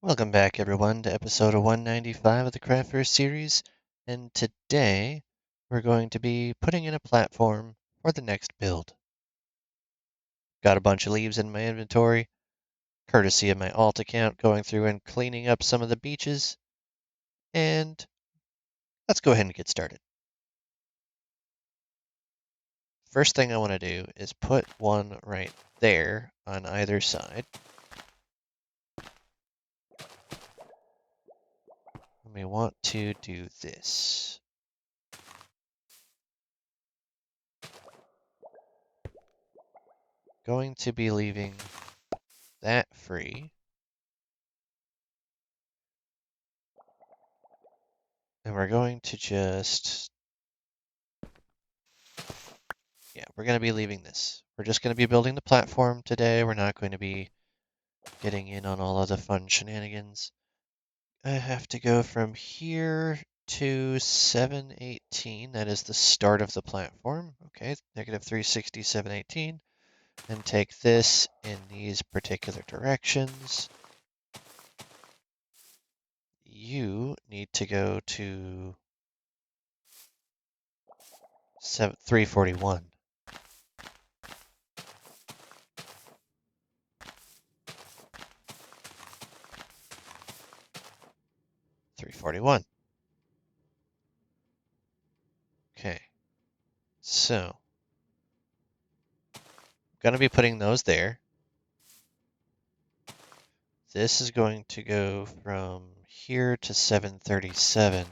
Welcome back, everyone, to episode 195 of the Craftverse series. And today, we're going to be putting in a platform for the next build. Got a bunch of leaves in my inventory, courtesy of my alt account going through and cleaning up some of the beaches. And let's go ahead and get started. First thing I want to do is put one right there on either side. And we want to do this. Going to be leaving that free. And we're going to just, we're going to be leaving this. We're just going to be building the platform today. We're not going to be getting in on all of the fun shenanigans. I have to go from here to 718. That is the start of the platform. Okay, negative 360, 718. And take this in these particular directions. You need to go to 341. Okay, so I'm going to be putting those there. This is going to go from here to 737.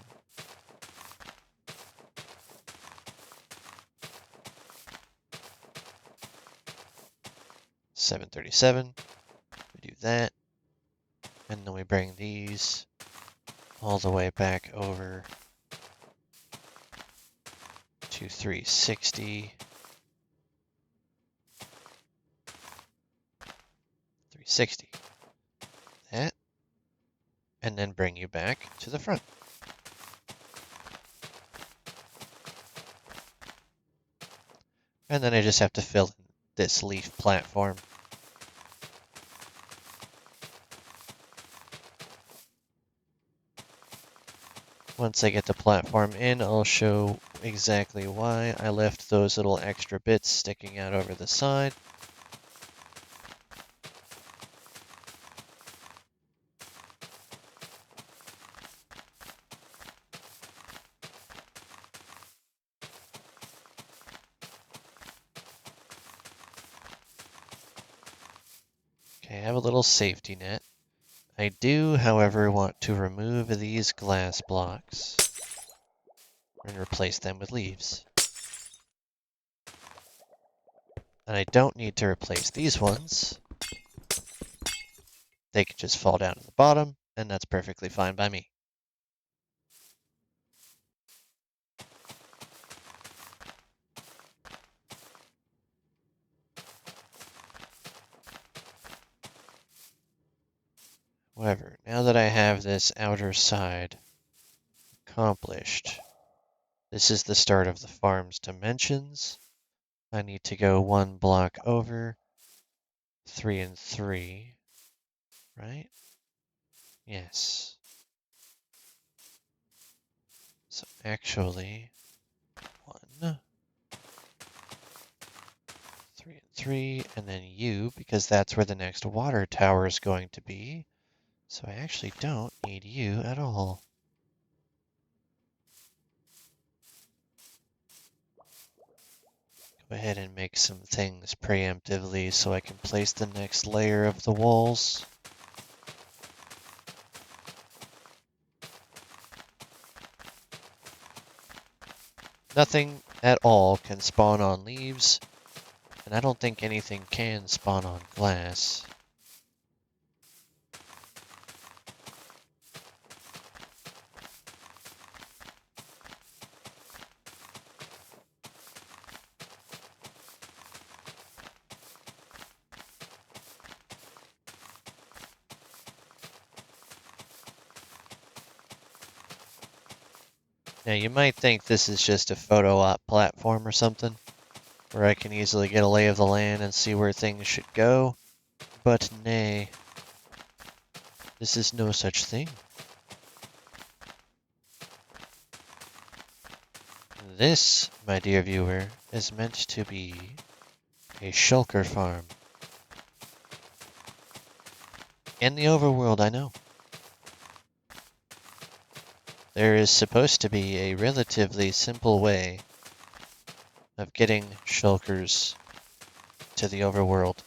We do that, and then we bring these all the way back over to 360. 360. That, and then bring you back to the front. And then I just have to fill in this leaf platform. Once I get the platform in, I'll show exactly why I left those little extra bits sticking out over the side. Okay, I have a little safety net. I do, however, want to remove these glass blocks and replace them with leaves. And I don't need to replace these ones. They can just fall down to the bottom, and that's perfectly fine by me. However, now that I have this outer side accomplished, this is the start of the farm's dimensions. I need to go one block over, 3 and 3, right? Yes. So actually, 1, 3 and 3, and then you, because that's where the next water tower is going to be. So I actually don't need you at all. Go ahead and make some things preemptively so I can place the next layer of the walls. Nothing at all can spawn on leaves, and I don't think anything can spawn on glass. Now you might think this is just a photo op platform or something, where I can easily get a lay of the land and see where things should go, but nay. This is no such thing. This, my dear viewer, is meant to be a shulker farm. In the overworld, I know. There is supposed to be a relatively simple way of getting shulkers to the overworld.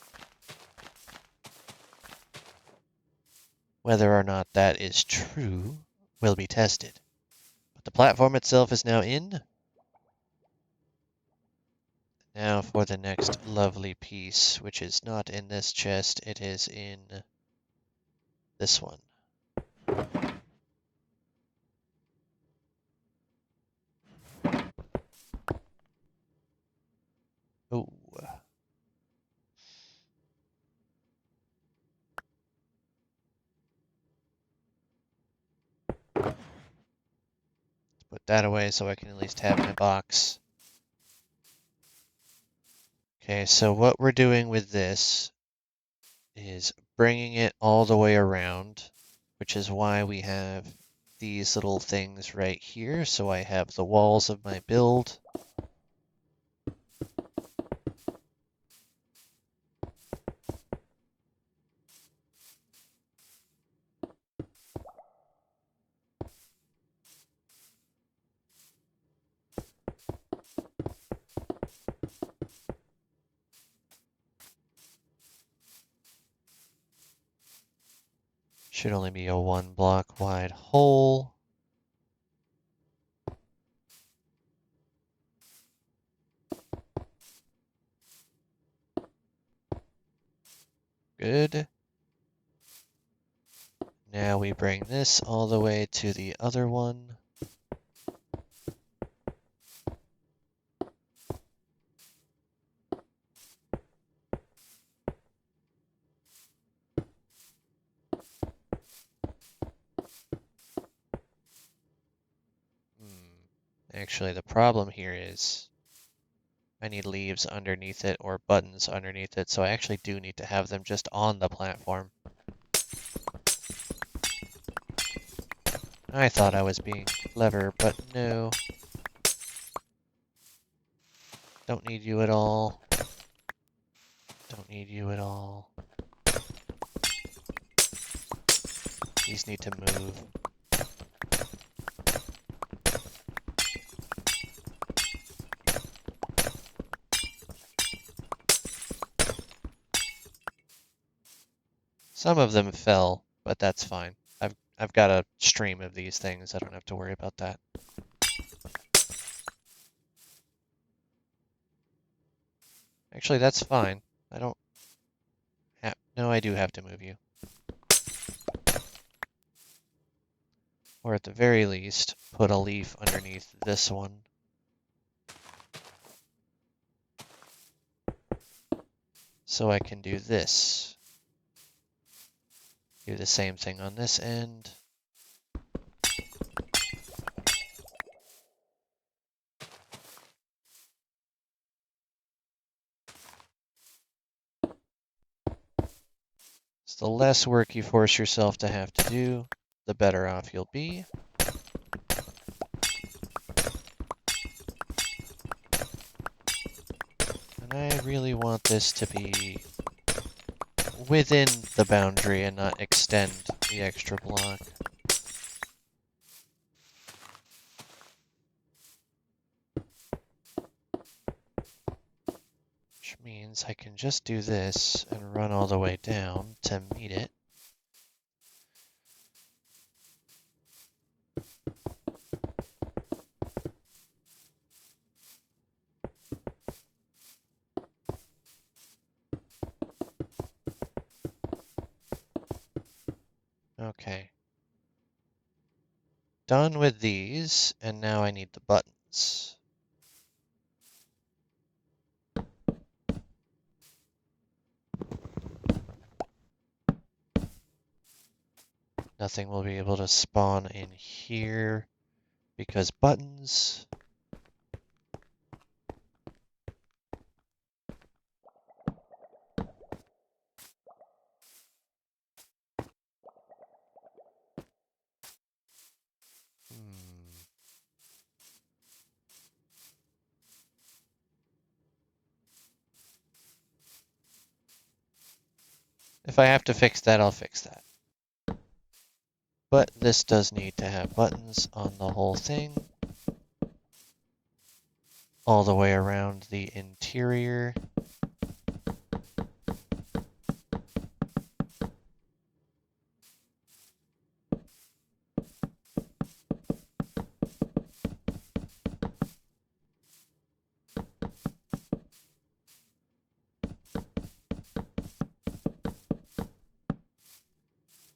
Whether or not that is true will be tested. But the platform itself is now in. Now for the next lovely piece, which is not in this chest, it is in this one. Oh. Put that away so I can at least have my box. Okay, so what we're doing with this is bringing it all the way around, which is why we have these little things right here. So I have the walls of my build. Should only be a 1 block wide hole. Good. Now we bring this all the way to the other one. Actually, the problem here is I need leaves underneath it or buttons underneath it, so I actually do need to have them just on the platform. I thought I was being clever, but no. Don't need you at all. Don't need you at all. These need to move. Some of them fell, but that's fine. I've got a stream of these things. I don't have to worry about that. Actually, that's fine. I don't have... No, I do have to move you. Or at the very least, put a leaf underneath this one. So I can do this. Do the same thing on this end. So the less work you force yourself to have to do, the better off you'll be. And I really want this to be within the boundary and not extend the extra block. Which means I can just do this and run all the way down to meet it. Okay. Done with these, and now I need the buttons. Nothing will be able to spawn in here because buttons. If I have to fix that, I'll fix that. But this does need to have buttons on the whole thing. All the way around the interior.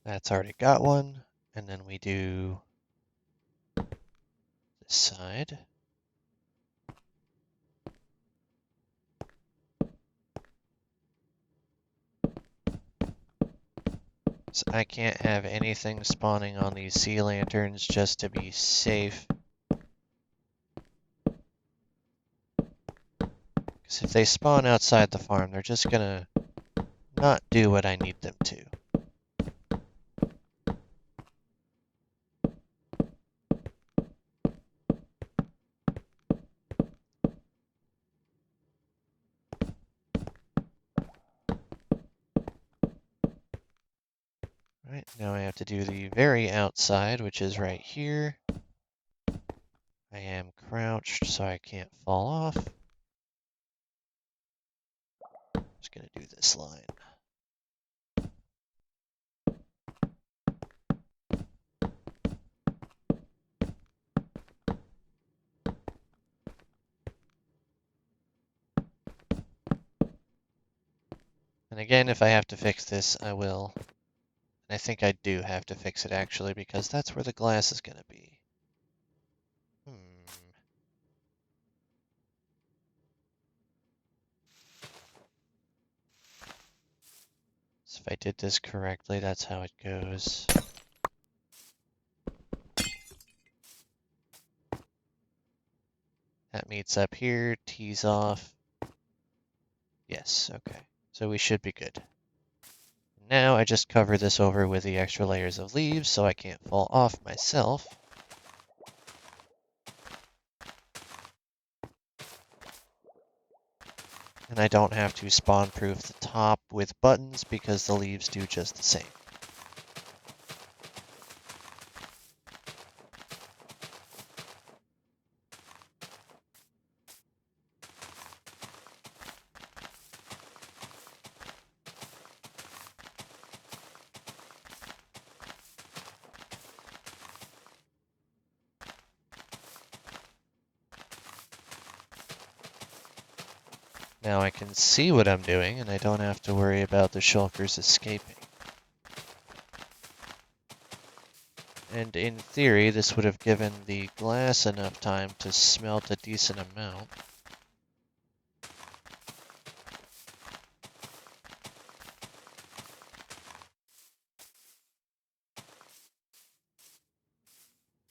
That's already got one. And then we do this side. So I can't have anything spawning on these sea lanterns just to be safe. Because if they spawn outside the farm, they're just gonna not do what I need them to. Right, now I have to do the very outside, which is right here. I am crouched, so I can't fall off. Just gonna do this line. And again, if I have to fix this, I will. And I think I do have to fix it actually, because that's where the glass is gonna be. So if I did this correctly, that's how it goes. That meets up here, tees off. Yes, okay. So we should be good. Now I just cover this over with the extra layers of leaves so I can't fall off myself. And I don't have to spawn-proof the top with buttons because the leaves do just the same. Now I can see what I'm doing and I don't have to worry about the shulkers escaping. And in theory, this would have given the glass enough time to smelt a decent amount.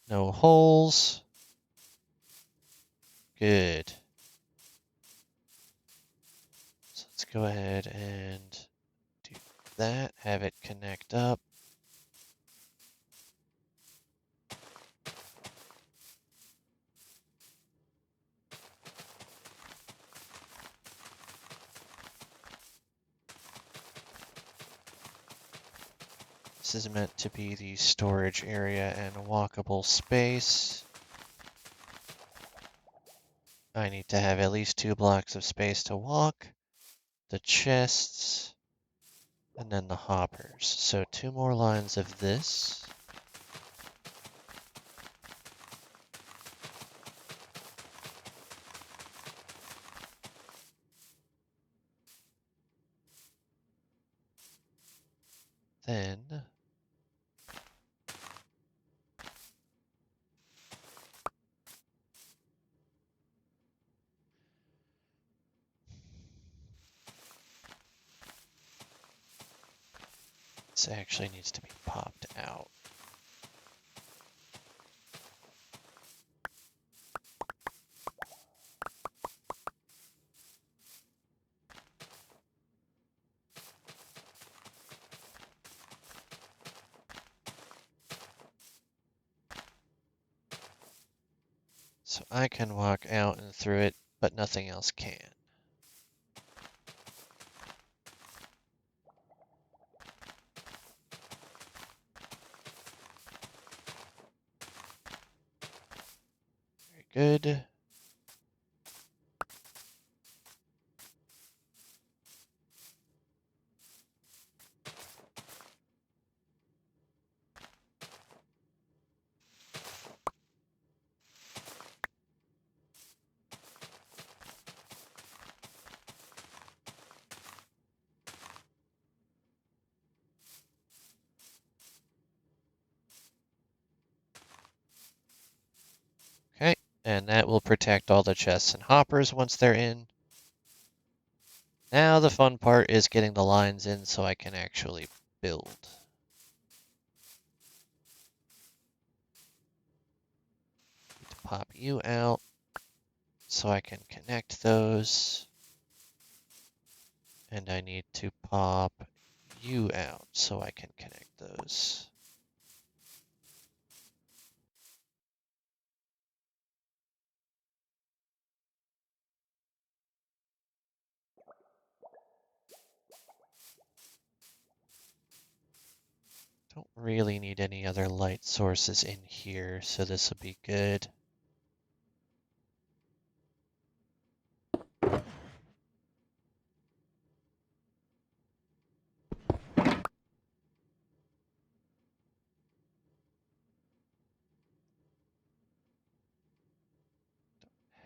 No holes. Good. So let's go ahead and do that, have it connect up. This is meant to be the storage area and walkable space. I need to have at least 2 blocks of space to walk, the chests, and then the hoppers. So 2 more lines of this. Then this actually needs to be popped out. So I can walk out and through it, but nothing else can. good. Okay, and that will protect all the chests and hoppers once they're in. Now the fun part is getting the lines in so I can actually build. Need to pop you out so I can connect those. And I need to pop you out so I can connect those. Don't really need any other light sources in here, so this will be good.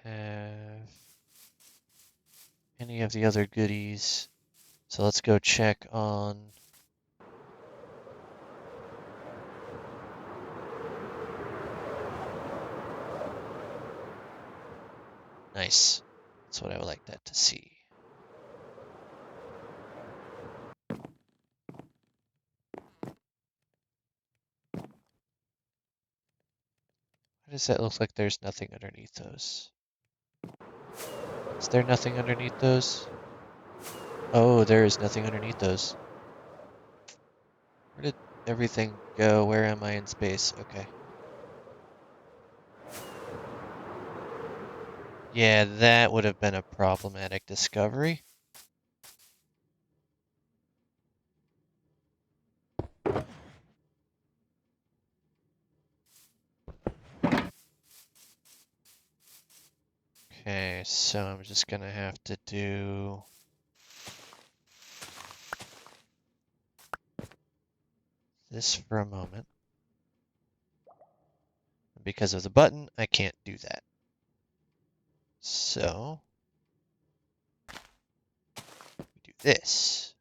Have any of the other goodies. So let's go check on. Nice. That's what I would like that to see. Why does that look like there's nothing underneath those? Is there nothing underneath those? Oh, there is nothing underneath those. Where did everything go? Where am I in space? Okay. Yeah, that would have been a problematic discovery. Okay, so I'm just gonna have to do this for a moment. Because of the button, I can't do that. So, we do this.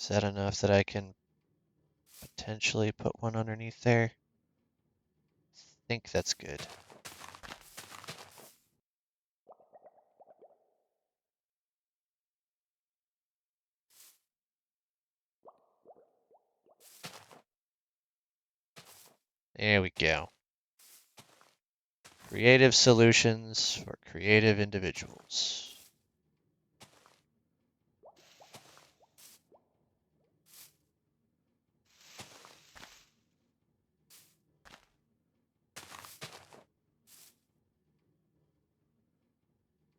Is that enough that I can potentially put one underneath there? I think that's good. There we go. Creative solutions for creative individuals.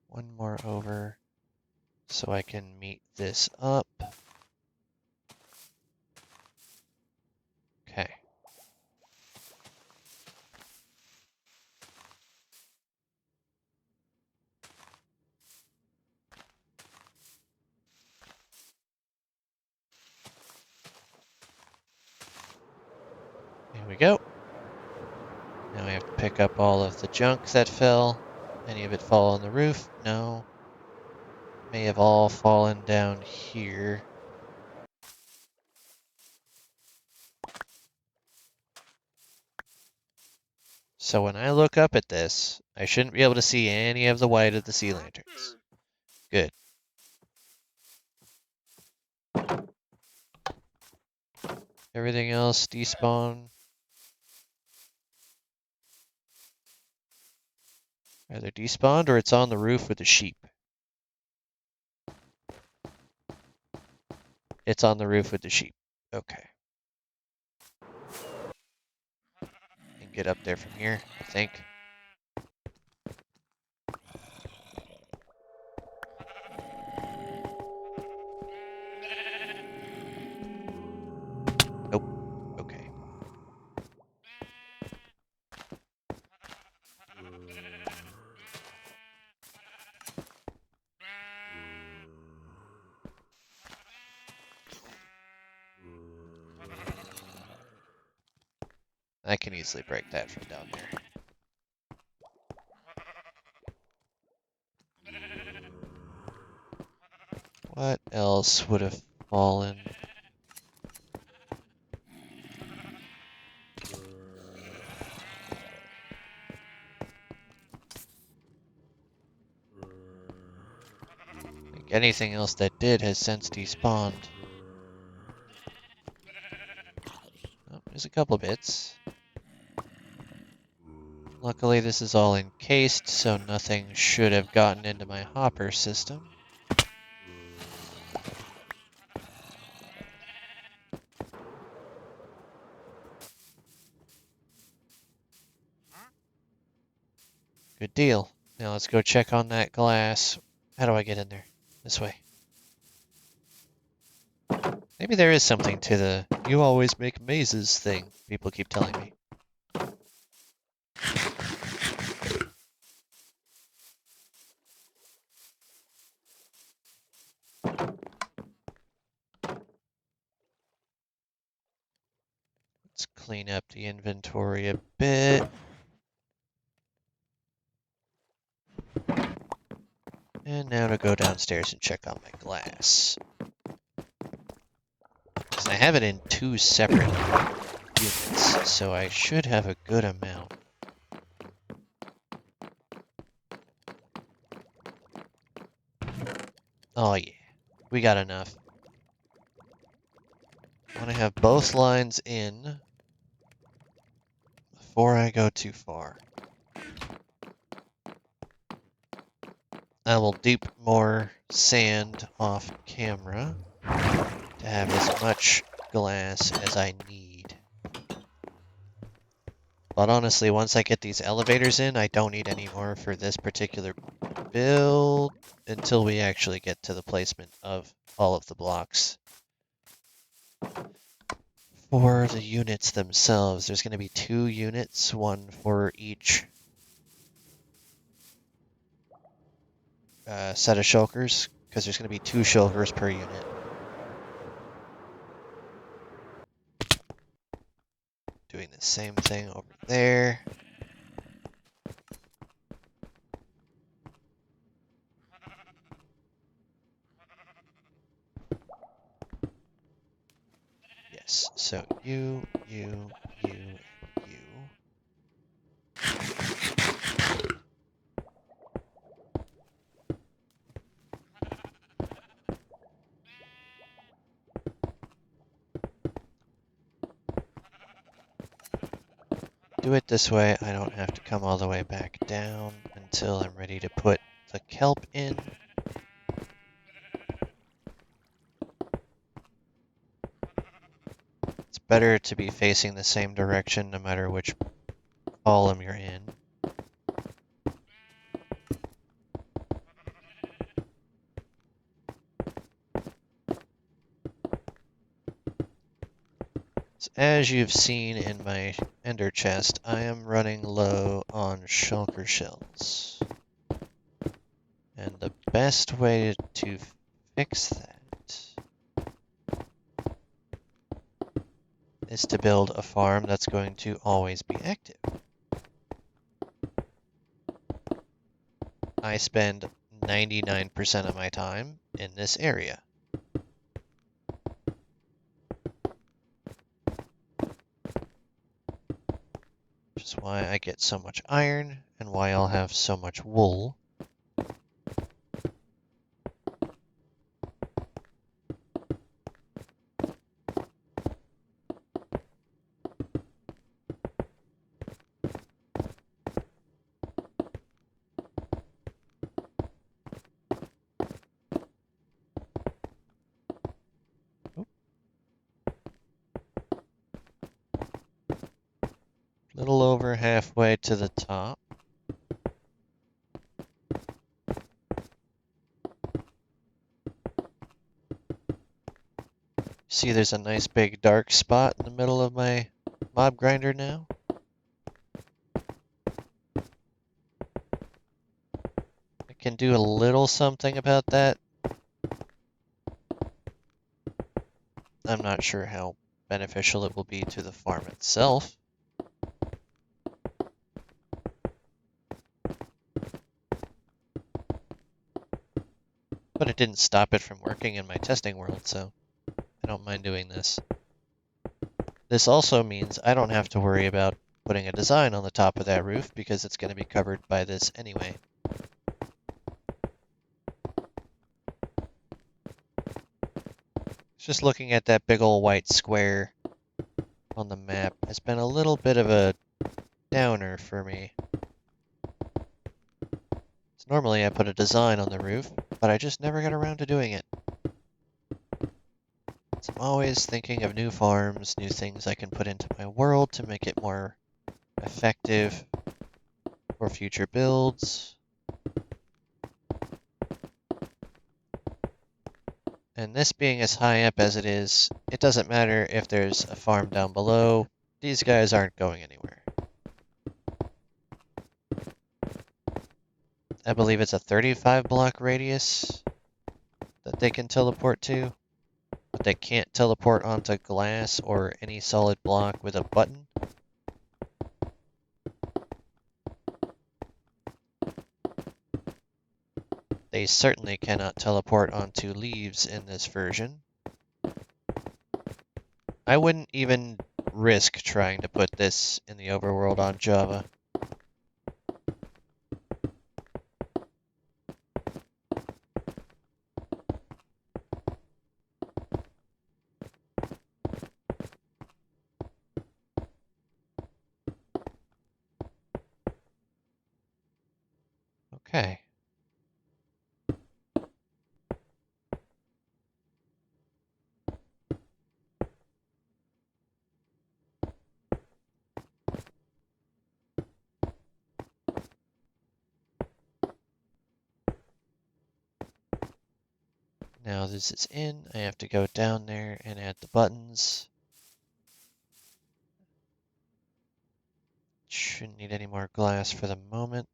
One more over so I can meet this up. Okay. There we go. Now I have to pick up all of the junk that fell. Any of it fall on the roof? No. May have all fallen down here. So when I look up at this, I shouldn't be able to see any of the white of the sea lanterns. Good. Everything else despawn. Either despawned or it's on the roof with the sheep. It's on the roof with the sheep. Okay. Can get up there from here, I think. Nope. Okay. I can easily break that from down there. What else would have fallen? I think anything else that did has since despawned. Oh, there's a couple bits. Luckily, this is all encased, so nothing should have gotten into my hopper system. Good deal. Now let's go check on that glass. How do I get in there? This way. Maybe there is something to the "you always make mazes" thing people keep telling me. Let's clean up the inventory a bit. And now to go downstairs and check on my glass. Because I have it in 2 separate units, so I should have a good amount. Oh yeah, we got enough. I want to have both lines in before I go too far. I will dupe more sand off camera to have as much glass as I need. But honestly, once I get these elevators in, I don't need any more for this particular build until we actually get to the placement of all of the blocks. For the units themselves, there's going to be 2 units, one for each set of shulkers, because there's going to be 2 shulkers per unit. Doing the same thing over there. Yes, so you. Do it this way, I don't have to come all the way back down until I'm ready to put the kelp in. It's better to be facing the same direction no matter which column you're in. So as you've seen in my ender chest, I am running low on shulker shells. And the best way to fix that is to build a farm that's going to always be active. I spend 99% of my time in this area. Which is why I get so much iron and why I'll have so much wool. Little over halfway to the top. See, there's a nice big dark spot in the middle of my mob grinder now. I can do a little something about that. I'm not sure how beneficial it will be to the farm itself. it didn't stop it from working in my testing world, so I don't mind doing this. This also means I don't have to worry about putting a design on the top of that roof because it's going to be covered by this anyway. Just looking at that big old white square on the map has been a little bit of a downer for me. So normally I put a design on the roof, but I just never got around to doing it. So I'm always thinking of new farms, new things I can put into my world to make it more effective for future builds. And this being as high up as it is, it doesn't matter if there's a farm down below. These guys aren't going anywhere. I believe it's a 35 block radius that they can teleport to, but they can't teleport onto glass or any solid block with a button. They certainly cannot teleport onto leaves in this version. I wouldn't even risk trying to put this in the overworld on Java. Okay. Now this is in, I have to go down there and add the buttons. Shouldn't need any more glass for the moment.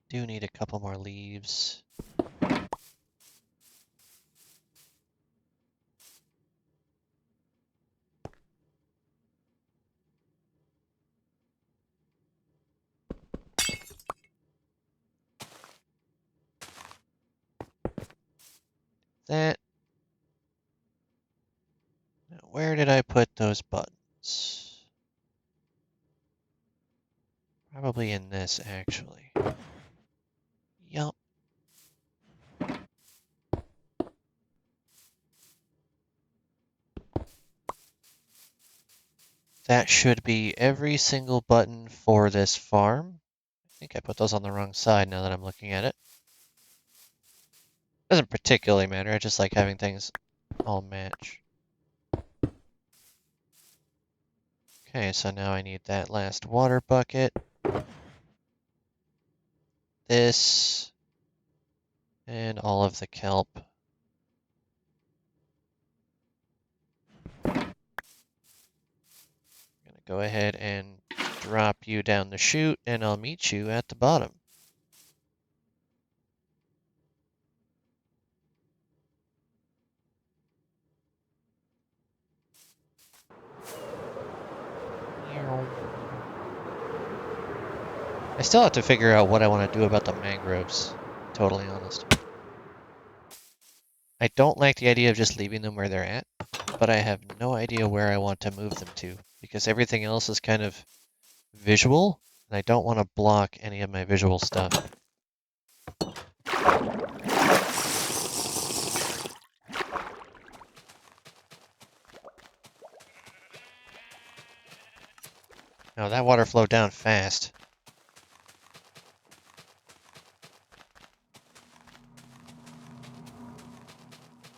Do need a couple more leaves. That. Now, where did I put those buttons? Probably in this, actually. Yup. That should be every single button for this farm. I think I put those on the wrong side now that I'm looking at it. Doesn't particularly matter, I just like having things all match. Okay, so now I need that last water bucket. This. And all of the kelp. I'm gonna go ahead and drop you down the chute, and I'll meet you at the bottom. I still have to figure out what I want to do about the mangroves, totally honest. I don't like the idea of just leaving them where they're at, but I have no idea where I want to move them to, because everything else is kind of visual, and I don't want to block any of my visual stuff. Now that water flowed down fast.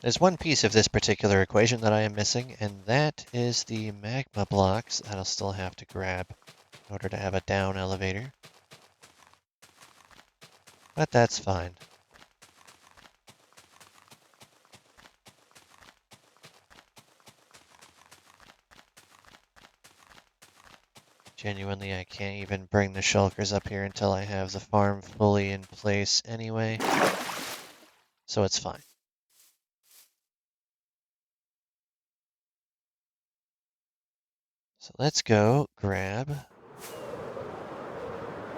There's one piece of this particular equation that I am missing, and that is the magma blocks that I'll still have to grab in order to have a down elevator. But that's fine. Genuinely, I can't even bring the shulkers up here until I have the farm fully in place anyway. So it's fine. So let's go grab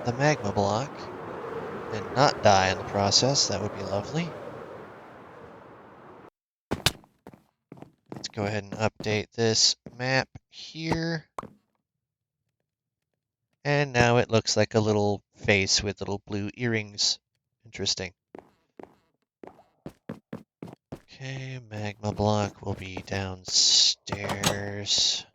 the magma block and not die in the process. That would be lovely. Let's go ahead and update this map here. And now it looks like a little face with little blue earrings. Interesting. Okay, magma block will be downstairs.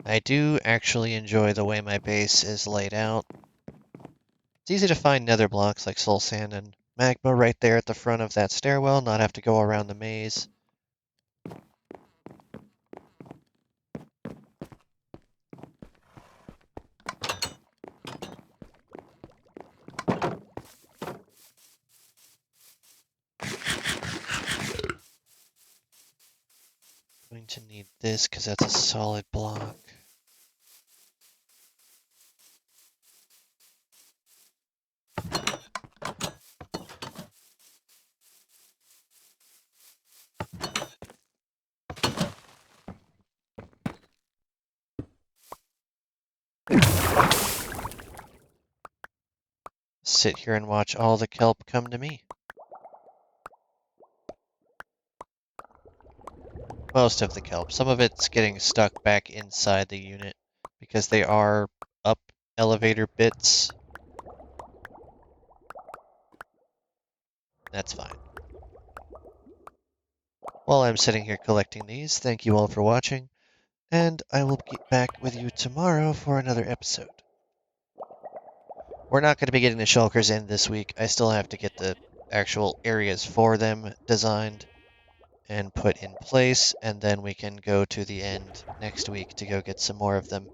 I do actually enjoy the way my base is laid out. It's easy to find nether blocks like soul sand and magma right there at the front of that stairwell, not have to go around the maze. Going to need this because that's a solid block. Sit here and watch all the kelp come to me. Most of the kelp. Some of it's getting stuck back inside the unit because they are up elevator bits. That's fine. While I'm sitting here collecting these, thank you all for watching, and I will get back with you tomorrow for another episode. We're not going to be getting the shulkers in this week. I still have to get the actual areas for them designed and put in place, and then we can go to the end next week to go get some more of them.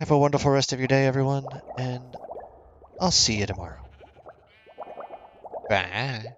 Have a wonderful rest of your day, everyone, and I'll see you tomorrow. Bye.